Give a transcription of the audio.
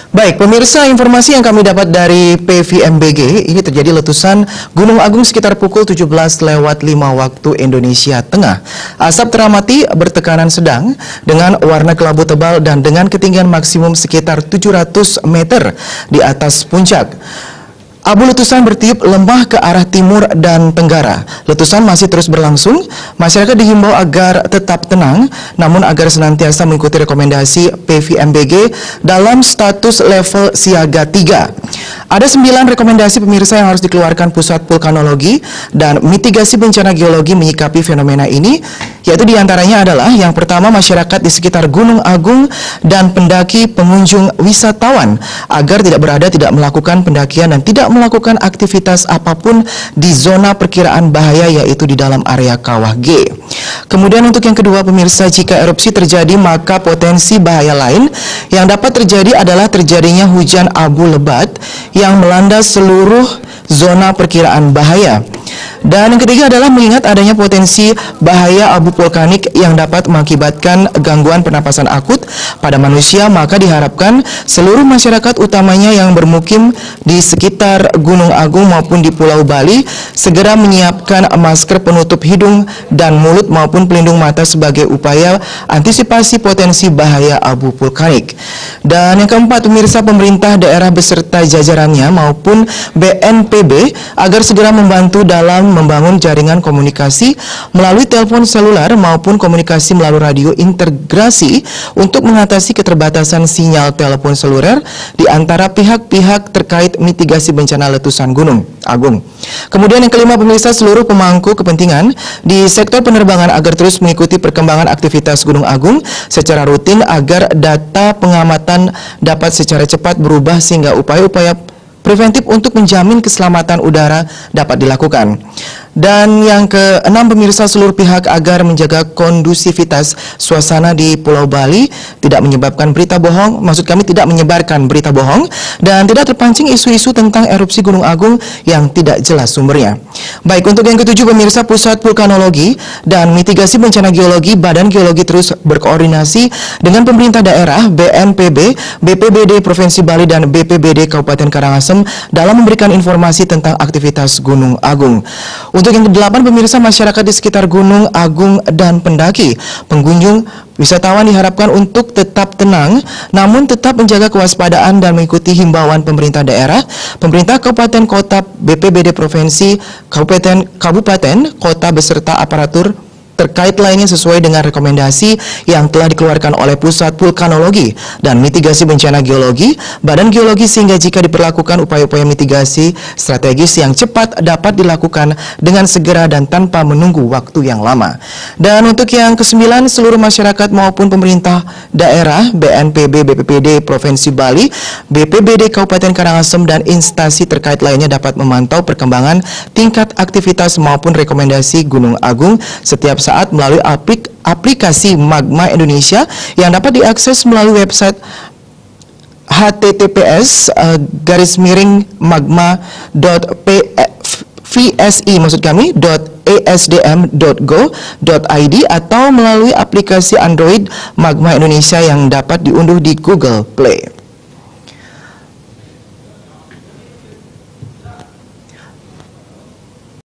Baik, pemirsa, informasi yang kami dapat dari PVMBG, ini terjadi letusan Gunung Agung sekitar pukul 17:05 waktu Indonesia Tengah. Asap teramati bertekanan sedang dengan warna kelabu tebal dan dengan ketinggian maksimum sekitar 700 meter di atas puncak. Abu letusan bertiup lemah ke arah timur dan tenggara. Letusan masih terus berlangsung. Masyarakat dihimbau agar tetap tenang, namun agar senantiasa mengikuti rekomendasi PVMBG dalam status level siaga 3. Ada 9 rekomendasi pemirsa yang harus dikeluarkan Pusat Vulkanologi dan Mitigasi Bencana Geologi menyikapi fenomena ini, yaitu diantaranya adalah yang pertama, masyarakat di sekitar Gunung Agung dan pendaki pengunjung wisatawan agar tidak melakukan pendakian dan tidak melakukan aktivitas apapun di zona perkiraan bahaya, yaitu di dalam area Kawah G. Kemudian untuk yang kedua pemirsa, jika erupsi terjadi maka potensi bahaya lain yang dapat terjadi adalah terjadinya hujan abu lebat yang melanda seluruh zona perkiraan bahaya. Dan yang ketiga adalah mengingat adanya potensi bahaya abu vulkanik yang dapat mengakibatkan gangguan pernapasan akut pada manusia, maka diharapkan seluruh masyarakat utamanya yang bermukim di sekitar Gunung Agung maupun di Pulau Bali segera menyiapkan masker penutup hidung dan mulut maupun pelindung mata sebagai upaya antisipasi potensi bahaya abu vulkanik. Dan yang keempat pemirsa, pemerintah daerah beserta jajarannya maupun BNPB agar segera membantu dalam membangun jaringan komunikasi melalui telepon seluler maupun komunikasi melalui radio integrasi untuk mengatasi keterbatasan sinyal telepon seluler di antara pihak-pihak terkait mitigasi bencana letusan Gunung Agung. Kemudian yang kelima pemirsa, seluruh pemangku kepentingan di sektor penerbangan agar terus mengikuti perkembangan aktivitas Gunung Agung secara rutin agar data pengamatan dapat secara cepat berubah sehingga upaya-upaya preventif untuk menjamin keselamatan udara dapat dilakukan. Dan yang keenam pemirsa, seluruh pihak agar menjaga kondusivitas suasana di Pulau Bali, tidak menyebabkan berita bohong, maksud kami tidak menyebarkan berita bohong, dan tidak terpancing isu-isu tentang erupsi Gunung Agung yang tidak jelas sumbernya. Baik, untuk yang ketujuh pemirsa, Pusat Vulkanologi dan Mitigasi Bencana Geologi, Badan Geologi terus berkoordinasi dengan pemerintah daerah, BNPB, BPBD Provinsi Bali, dan BPBD Kabupaten Karangasem dalam memberikan informasi tentang aktivitas Gunung Agung. Untuk yang kedelapan pemirsa, masyarakat di sekitar Gunung Agung dan pendaki, pengunjung wisatawan diharapkan untuk tetap tenang, namun tetap menjaga kewaspadaan dan mengikuti himbauan pemerintah daerah, pemerintah kabupaten kota, BPBD provinsi, kabupaten kota beserta aparatur terkait lainnya sesuai dengan rekomendasi yang telah dikeluarkan oleh Pusat Vulkanologi dan Mitigasi Bencana Geologi, Badan Geologi, sehingga jika diperlakukan upaya-upaya mitigasi strategis yang cepat dapat dilakukan dengan segera dan tanpa menunggu waktu yang lama. Dan untuk yang kesembilan, seluruh masyarakat maupun pemerintah daerah, BNPB, BPBD Provinsi Bali, BPBD Kabupaten Karangasem, dan instansi terkait lainnya dapat memantau perkembangan tingkat aktivitas maupun rekomendasi Gunung Agung setiap saat melalui aplikasi Magma Indonesia yang dapat diakses melalui website https://magma.vsi.esdm.go.id atau melalui aplikasi Android Magma Indonesia yang dapat diunduh di Google Play.